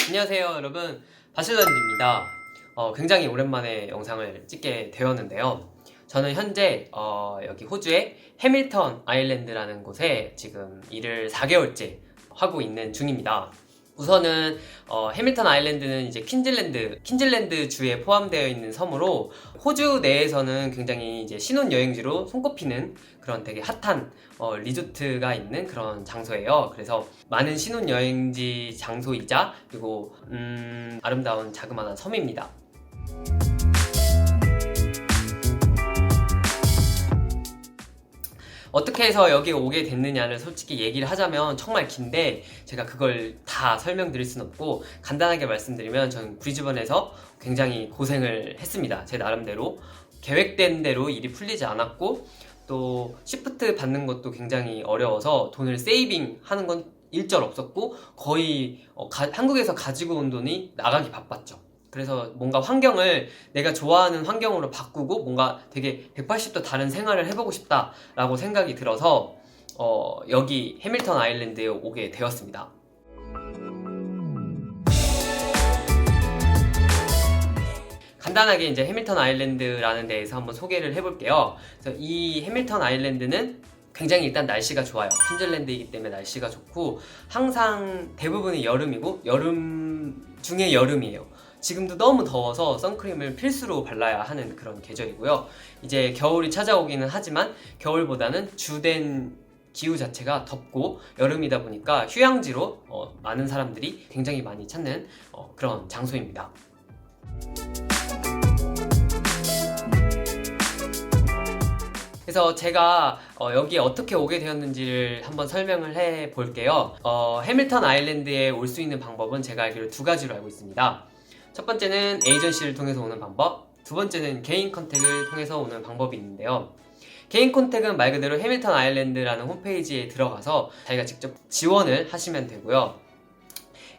안녕하세요 여러분, 바실런드입니다. 굉장히 오랜만에 영상을 찍게 되었는데요. 저는 현재 여기 호주의 해밀턴 아일랜드라는 곳에 지금 일을 4개월째 하고 있는 중입니다. 우선은 해밀턴 아일랜드는 이제 퀸즐랜드 주에 포함되어 있는 섬으로 호주 내에서는 굉장히 이제 신혼여행지로 손꼽히는 그런 되게 핫한 리조트가 있는 그런 장소예요. 그래서 많은 신혼여행지 장소이자 그리고 아름다운 자그마한 섬입니다. 어떻게 해서 여기에 오게 됐느냐를 솔직히 얘기를 하자면 정말 긴데 제가 그걸 다 설명드릴 수는 없고, 간단하게 말씀드리면 저는 브리즈번에서 굉장히 고생을 했습니다. 제 나름대로 계획된 대로 일이 풀리지 않았고, 또 시프트 받는 것도 굉장히 어려워서 돈을 세이빙 하는 건 일절 없었고, 거의 한국에서 가지고 온 돈이 나가기 바빴죠. 그래서 뭔가 환경을 내가 좋아하는 환경으로 바꾸고 뭔가 되게 180도 다른 생활을 해보고 싶다라고 생각이 들어서 여기 해밀턴 아일랜드에 오게 되었습니다. 간단하게 이제 해밀턴 아일랜드라는 데에서 한번 소개를 해볼게요. 그래서 이 해밀턴 아일랜드는 굉장히 일단 날씨가 좋아요. 퀸즐랜드이기 때문에 날씨가 좋고, 항상 대부분이 여름이고, 여름 중에 여름이에요. 지금도 너무 더워서 선크림을 필수로 발라야 하는 그런 계절이고요. 이제 겨울이 찾아오기는 하지만 겨울보다는 주된 기후 자체가 덥고 여름이다 보니까 휴양지로 많은 사람들이 굉장히 많이 찾는 그런 장소입니다. 그래서 제가 여기에 어떻게 오게 되었는지를 한번 설명을 해 볼게요. 해밀턴 아일랜드에 올 수 있는 방법은 제가 알기로 두 가지로 알고 있습니다. 첫 번째는 에이전시를 통해서 오는 방법, 두 번째는 개인 컨택을 통해서 오는 방법이 있는데요. 개인 컨택은 말 그대로 해밀턴 아일랜드라는 홈페이지에 들어가서 자기가 직접 지원을 하시면 되고요.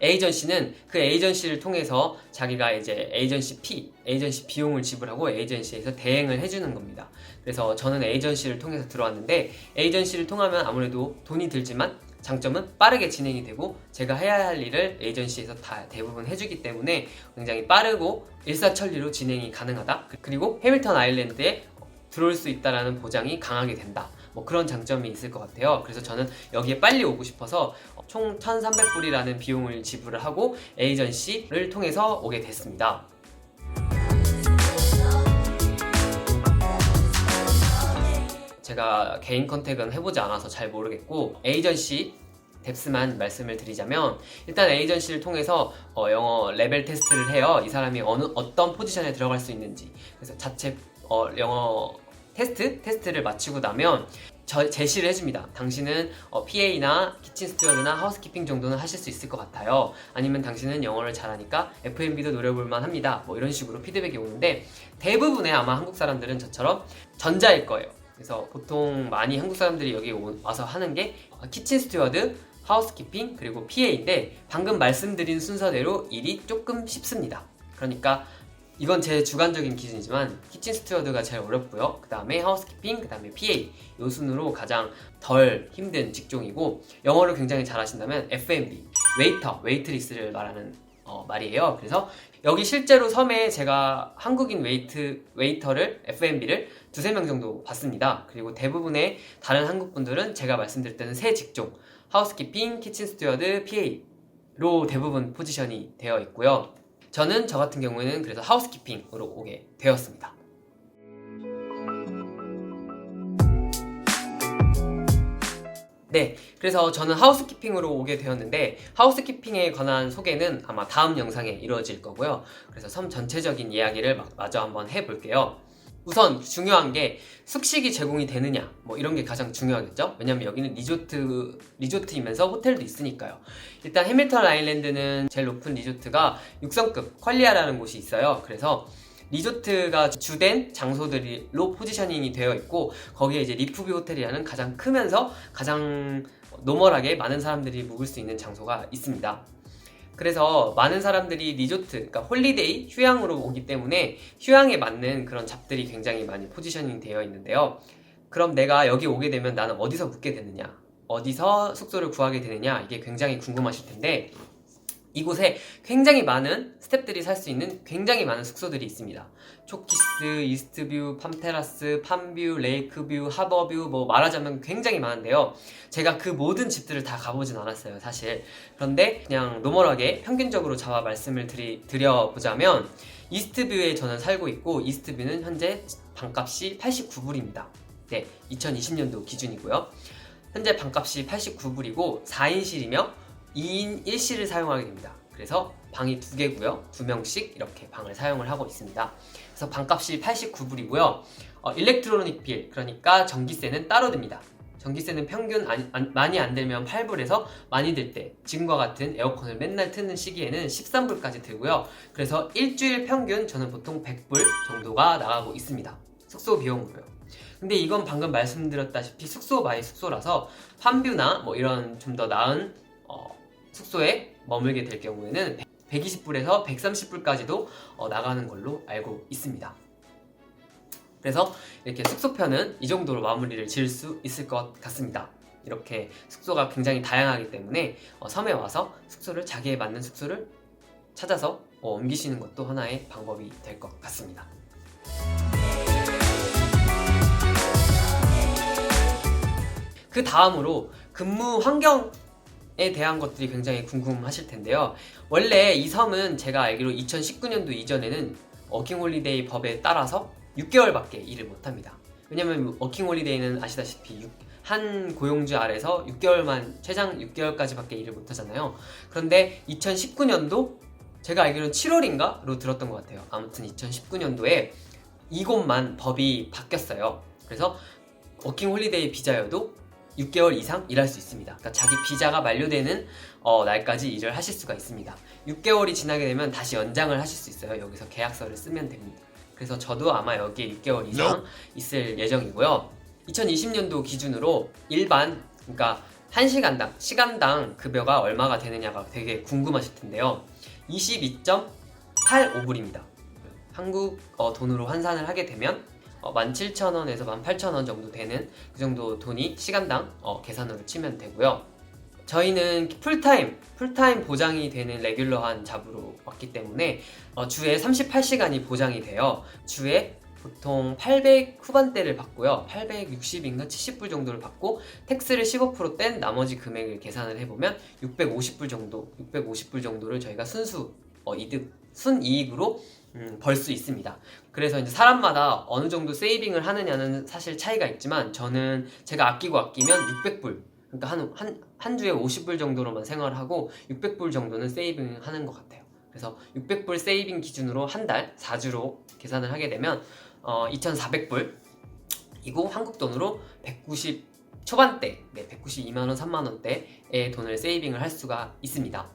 에이전시는 그 에이전시를 통해서 자기가 이제 에이전시 비용을 지불하고 에이전시에서 대행을 해주는 겁니다. 그래서 저는 에이전시를 통해서 들어왔는데, 에이전시를 통하면 아무래도 돈이 들지만 장점은 빠르게 진행이 되고 제가 해야 할 일을 에이전시에서 다 대부분 해주기 때문에 굉장히 빠르고 일사천리로 진행이 가능하다. 그리고 해밀턴 아일랜드에 들어올 수 있다라는 보장이 강하게 된다. 뭐 그런 장점이 있을 것 같아요. 그래서 저는 여기에 빨리 오고 싶어서 총 1,300불이라는 비용을 지불을 하고 에이전시를 통해서 오게 됐습니다. 제가 개인 컨택은 해보지 않아서 잘 모르겠고, 에이전시 뎁스만 말씀을 드리자면, 일단 에이전시를 통해서 영어 레벨 테스트를 해요. 이 사람이 어떤 포지션에 들어갈 수 있는지. 그래서 자체 영어 테스트를 마치고 나면 제시를 해줍니다. 당신은 PA나 키친 스튜어드나 하우스키핑 정도는 하실 수 있을 것 같아요. 아니면 당신은 영어를 잘하니까 F&B도 노려볼만 합니다. 뭐 이런 식으로 피드백이 오는데, 대부분의 아마 한국 사람들은 저처럼 전자일 거예요. 그래서 보통 많이 한국 사람들이 여기 와서 하는 게 키친 스튜어드, 하우스키핑, 그리고 PA인데, 방금 말씀드린 순서대로 일이 조금 쉽습니다. 그러니까 이건 제 주관적인 기준이지만 키친 스튜어드가 제일 어렵고요. 그 다음에 하우스키핑, 그 다음에 PA, 요 순으로 가장 덜 힘든 직종이고, 영어를 굉장히 잘하신다면 F&B, 웨이트리스를 말하는 말이에요. 그래서 여기 실제로 섬에 제가 한국인 웨이터를 F&B를 두세 명 정도 봤습니다. 그리고 대부분의 다른 한국 분들은 제가 말씀드릴 때는 세 직종, 하우스키핑, 키친 스튜어드, PA로 대부분 포지션이 되어 있고요. 저는 저 같은 경우에는 그래서 하우스키핑으로 오게 되었습니다. 네, 그래서 저는 하우스키핑으로 오게 되었는데, 하우스키핑에 관한 소개는 아마 다음 영상에 이루어질 거고요. 그래서 섬 전체적인 이야기를 마저 한번 해볼게요. 우선 중요한 게 숙식이 제공이 되느냐, 뭐 이런 게 가장 중요하겠죠. 왜냐면 여기는 리조트이면서 호텔도 있으니까요. 일단 해밀턴 아일랜드는 제일 높은 리조트가 6성급 퀄리아라는 곳이 있어요. 그래서 리조트가 주된 장소들로 포지셔닝이 되어 있고, 거기에 이제 리프뷰 호텔이라는 가장 크면서 가장 노멀하게 많은 사람들이 묵을 수 있는 장소가 있습니다. 그래서 많은 사람들이 리조트, 그러니까 홀리데이, 휴양으로 오기 때문에 휴양에 맞는 그런 잡들이 굉장히 많이 포지셔닝 되어 있는데요. 그럼 내가 여기 오게 되면 나는 어디서 묵게 되느냐, 어디서 숙소를 구하게 되느냐, 이게 굉장히 궁금하실 텐데, 이곳에 굉장히 많은 스태프들이 살 수 있는 굉장히 많은 숙소들이 있습니다. 초키스, 이스트뷰, 팜테라스, 팜뷰, 레이크뷰, 하버뷰 뭐 말하자면 굉장히 많은데요. 제가 그 모든 집들을 다 가보진 않았어요, 사실. 그런데 그냥 노멀하게 평균적으로 잡아 말씀을 드려보자면 이스트뷰에 저는 살고 있고 이스트뷰는 현재 방값이 89불입니다. 네, 2020년도 기준이고요. 현재 방값이 89불이고 4인실이며 2인 1실을 사용하게 됩니다. 그래서 방이 2개고요. 2명씩 이렇게 방을 사용을 하고 있습니다. 그래서 방값이 89불이고요. 일렉트로닉 빌, 그러니까 전기세는 따로 듭니다. 전기세는 평균 많이 안 들면 8불에서 많이 들 때 지금과 같은 에어컨을 맨날 트는 시기에는 13불까지 들고요. 그래서 일주일 평균 저는 보통 100불 정도가 나가고 있습니다. 숙소 비용으로요. 근데 이건 방금 말씀드렸다시피 숙소 바이 숙소라서 팜뷰나 뭐 이런 좀 더 나은 숙소에 머물게 될 경우에는 120불에서 130불까지도 나가는 걸로 알고 있습니다. 그래서 이렇게 숙소편은 이 정도로 마무리를 지을 수 있을 것 같습니다. 이렇게 숙소가 굉장히 다양하기 때문에 섬에 와서 자기에 맞는 숙소를 찾아서 옮기시는 것도 하나의 방법이 될 것 같습니다. 그 다음으로 근무 환경에 대한 것들이 굉장히 궁금하실 텐데요. 원래 이 섬은 제가 알기로 2019년도 이전에는 워킹홀리데이 법에 따라서 6개월밖에 일을 못합니다. 왜냐면 워킹홀리데이는 아시다시피 한 고용주 아래서 6개월만 최장 6개월까지밖에 일을 못하잖아요. 그런데 2019년도 제가 알기로는 7월인가로 들었던 것 같아요. 아무튼 2019년도에 이곳만 법이 바뀌었어요. 그래서 워킹홀리데이 비자여도 6개월 이상 일할 수 있습니다. 그러니까 자기 비자가 만료되는 날까지 일을 하실 수가 있습니다. 6개월이 지나게 되면 다시 연장을 하실 수 있어요. 여기서 계약서를 쓰면 됩니다. 그래서 저도 아마 여기에 6개월 이상 있을 예정이고요. 2020년도 기준으로 그러니까 1시간당, 시간당 급여가 얼마가 되느냐가 되게 궁금하실 텐데요. 22.85불입니다. 한국 돈으로 환산을 하게 되면 17,000원에서 18,000원 정도 되는 그 정도 돈이 시간당 계산으로 치면 되고요. 저희는 풀타임 보장이 되는 레귤러한 잡으로 왔기 때문에 주에 38시간이 보장이 돼요. 주에 보통 800 후반대를 받고요. 860인가 70불 정도를 받고 텍스를 15% 뗀 나머지 금액을 계산을 해보면 650불 정도를 저희가 순이익으로 벌 수 있습니다. 그래서 이제 사람마다 어느 정도 세이빙을 하느냐는 사실 차이가 있지만 제가 아끼면 600불, 그러니까 한 주에 50불 정도로만 생활하고 600불 정도는 세이빙을 하는 것 같아요. 그래서 600불 세이빙 기준으로 한 달 4주로 계산을 하게 되면 2,400불이고 한국 돈으로 190 초반대, 192만원, 3만원대의 돈을 세이빙을 할 수가 있습니다.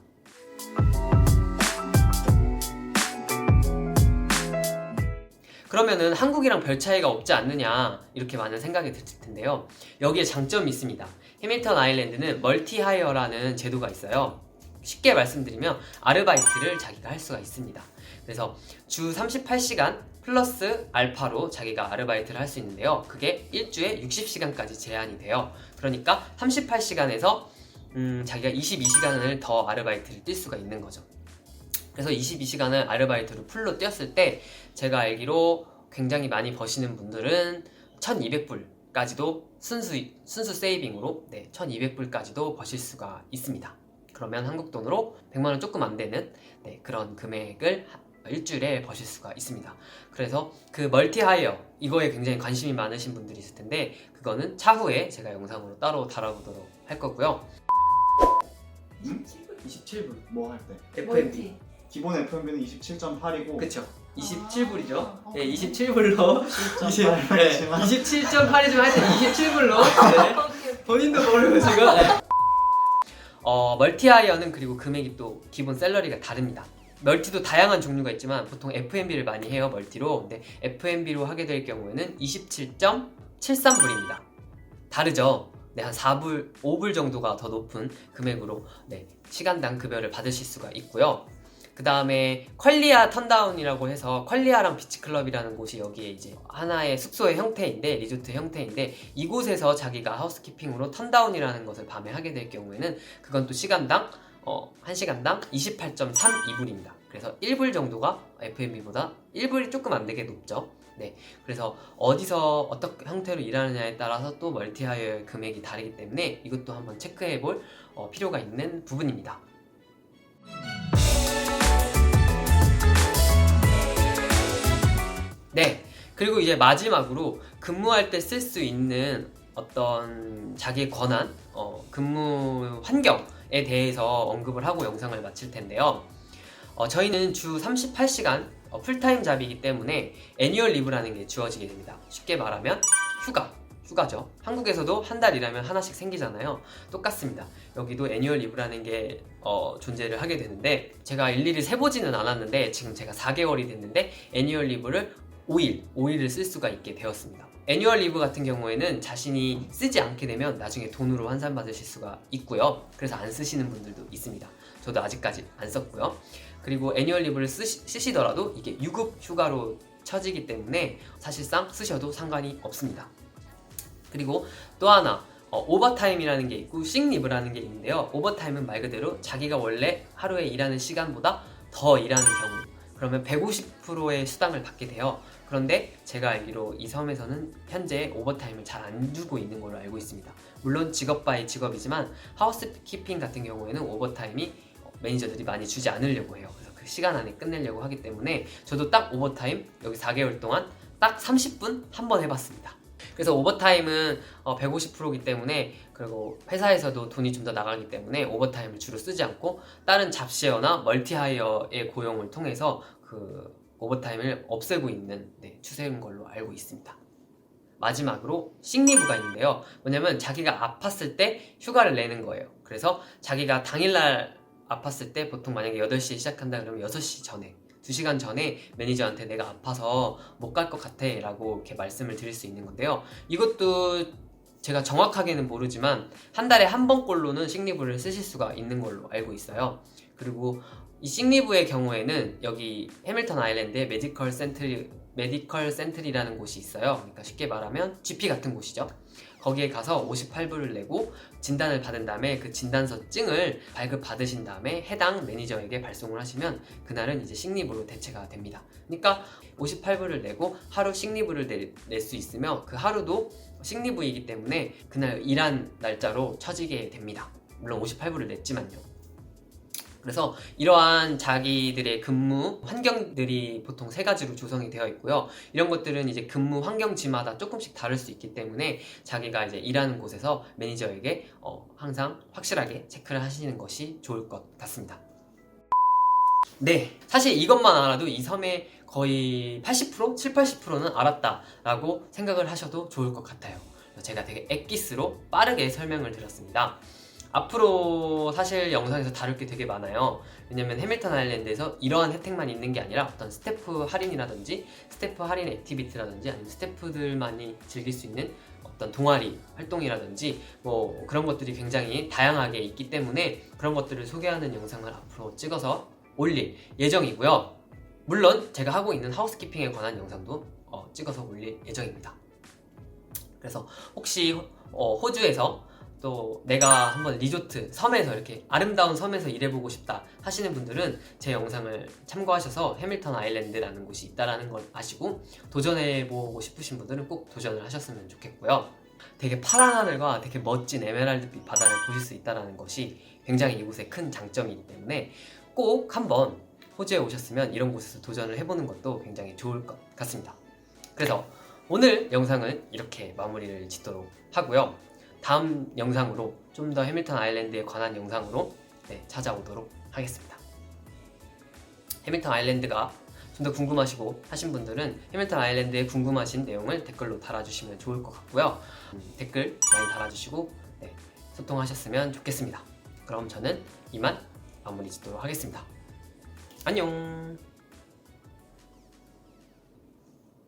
그러면은 한국이랑 별 차이가 없지 않느냐 이렇게 많은 생각이 들 텐데요. 여기에 장점이 있습니다. 해밀턴 아일랜드는 멀티 하이어라는 제도가 있어요. 쉽게 말씀드리면 아르바이트를 자기가 할 수가 있습니다. 그래서 주 38시간 플러스 알파로 자기가 아르바이트를 할 수 있는데요. 그게 일주에 60시간까지 제한이 돼요. 그러니까 38시간에서 자기가 22시간을 더 아르바이트를 뛸 수가 있는 거죠. 그래서 22시간을 아르바이트로 풀로 뛰었을 때 제가 알기로 굉장히 많이 버시는 분들은 1200불까지도 순수 세이빙으로 1200불까지도 버실 수가 있습니다. 그러면 한국 돈으로 100만원 조금 안 되는 그런 금액을 일주일에 버실 수가 있습니다. 그래서 그 멀티 하이어 이거에 굉장히 관심이 많으신 분들이 있을 텐데 그거는 차후에 제가 영상으로 따로 다뤄보도록 할 거고요. 27불 뭐 할 때? F&B 기본 F&B는 27.8이고 그쵸 27불이죠. 네, 27불로 27.8이지만 27.8이지만 하여튼 27불로 본인도 모르고 지금 멀티하이어는 그리고 금액이 또 기본 샐러리가 다릅니다. 멀티도 다양한 종류가 있지만 보통 F&B를 많이 해요. 멀티로. 근데 F&B로 하게 될 경우에는 27.73불입니다. 다르죠? 한 4불, 5불 정도가 더 높은 금액으로 시간당 급여를 받으실 수가 있고요. 그 다음에 퀄리아 턴다운이라고 해서 퀄리아랑 비치클럽이라는 곳이 여기에 이제 하나의 숙소의 형태인데 리조트 형태인데 이곳에서 자기가 하우스키핑으로 턴다운이라는 것을 밤에 하게 될 경우에는 그건 또 시간당 1시간당 28.32불입니다. 그래서 1불 정도가 F&B보다 1불이 조금 안 되게 높죠. 네, 그래서 어디서 어떤 형태로 일하느냐에 따라서 또 멀티하이어의 금액이 다르기 때문에 이것도 한번 체크해 볼 필요가 있는 부분입니다. 네, 그리고 이제 마지막으로 근무할 때 쓸 수 있는 어떤 자기의 권한, 근무 환경에 대해서 언급을 하고 영상을 마칠 텐데요. 저희는 주 38시간 풀타임 잡이기 때문에 애니얼 리브라는 게 주어지게 됩니다. 쉽게 말하면 휴가죠. 한국에서도 한 달 일하면 하나씩 생기잖아요. 똑같습니다. 여기도 애니얼 리브라는 게 존재를 하게 되는데, 제가 일일이 세보지는 않았는데 지금 제가 4개월이 됐는데 애니얼 리브를 5일을 쓸 수가 있게 되었습니다. 애니얼 리브 같은 경우에는 자신이 쓰지 않게 되면 나중에 돈으로 환산받으실 수가 있고요. 그래서 안 쓰시는 분들도 있습니다. 저도 아직까지 안 썼고요. 그리고 애니얼 리브를 쓰시더라도 이게 유급 휴가로 쳐지기 때문에 사실상 쓰셔도 상관이 없습니다. 그리고 또 하나 오버타임이라는 게 있고 식리브라는 게 있는데요. 오버타임은 말 그대로 자기가 원래 하루에 일하는 시간보다 더 일하는 경우, 그러면 150%의 수당을 받게 돼요. 그런데 제가 알기로 이 섬에서는 현재 오버타임을 잘 안 주고 있는 걸로 알고 있습니다. 물론 직업 바이 직업이지만 하우스키핑 같은 경우에는 오버타임이 매니저들이 많이 주지 않으려고 해요. 그래서 그 시간 안에 끝내려고 하기 때문에 저도 딱 오버타임 여기 4개월 동안 딱 30분 한 번 해봤습니다. 그래서 오버타임은 150%이기 때문에, 그리고 회사에서도 돈이 좀 더 나가기 때문에 오버타임을 주로 쓰지 않고 다른 잡쉐어나 멀티하이어의 고용을 통해서 그 오버타임을 없애고 있는 추세인 걸로 알고 있습니다. 마지막으로 식리브가 있는데요. 뭐냐면 자기가 아팠을 때 휴가를 내는 거예요. 그래서 자기가 당일날 아팠을 때 보통 만약에 8시에 시작한다 그러면 6시 전에 2시간 전에 매니저한테 내가 아파서 못 갈 것 같아 라고 이렇게 말씀을 드릴 수 있는 건데요. 이것도 제가 정확하게는 모르지만 한 달에 한 번꼴로는 식리브를 쓰실 수가 있는 걸로 알고 있어요. 그리고 이 식리브의 경우에는 여기 해밀턴 아일랜드에 메디컬 센트리라는 곳이 있어요. 그러니까 쉽게 말하면 GP 같은 곳이죠. 거기에 가서 58불을 내고 진단을 받은 다음에 그 진단서증을 발급받으신 다음에 해당 매니저에게 발송을 하시면 그날은 이제 식리브로 대체가 됩니다. 그러니까 58불을 내고 하루 식리브를 낼 수 있으며 그 하루도 식리브이기 때문에 그날 일한 날짜로 쳐지게 됩니다. 물론 58불을 냈지만요. 그래서 이러한 자기들의 근무 환경들이 보통 3가지로 조성이 되어 있고요. 이런 것들은 이제 근무 환경지마다 조금씩 다를 수 있기 때문에 자기가 이제 일하는 곳에서 매니저에게 항상 확실하게 체크를 하시는 것이 좋을 것 같습니다. 네, 사실 이것만 알아도 이 섬의 거의 80%? 70-80%는 알았다라고 생각을 하셔도 좋을 것 같아요. 제가 되게 엑기스로 빠르게 설명을 드렸습니다. 앞으로 사실 영상에서 다룰 게 되게 많아요. 왜냐면 해밀턴 아일랜드에서 이러한 혜택만 있는 게 아니라 어떤 스태프 할인이라든지 스태프 할인 액티비티라든지 아니면 스태프들만이 즐길 수 있는 어떤 동아리 활동이라든지 뭐 그런 것들이 굉장히 다양하게 있기 때문에 그런 것들을 소개하는 영상을 앞으로 찍어서 올릴 예정이고요. 물론 제가 하고 있는 하우스키핑에 관한 영상도 찍어서 올릴 예정입니다. 그래서 혹시 호주에서 또 내가 한번 리조트, 섬에서 이렇게 아름다운 섬에서 일해보고 싶다 하시는 분들은 제 영상을 참고하셔서 해밀턴 아일랜드라는 곳이 있다는 걸 아시고 도전해보고 싶으신 분들은 꼭 도전을 하셨으면 좋겠고요. 되게 파란 하늘과 되게 멋진 에메랄드빛 바다를 보실 수 있다는 것이 굉장히 이곳의 큰 장점이기 때문에 꼭 한번 호주에 오셨으면 이런 곳에서 도전을 해보는 것도 굉장히 좋을 것 같습니다. 그래서 오늘 영상은 이렇게 마무리를 짓도록 하고요. 다음 영상으로 좀 더 해밀턴 아일랜드에 관한 영상으로 찾아오도록 하겠습니다. 해밀턴 아일랜드가 좀 더 궁금하시고 하신 분들은 해밀턴 아일랜드에 궁금하신 내용을 댓글로 달아주시면 좋을 것 같고요. 댓글 많이 달아주시고 소통하셨으면 좋겠습니다. 그럼 저는 이만 마무리 짓도록 하겠습니다. 안녕.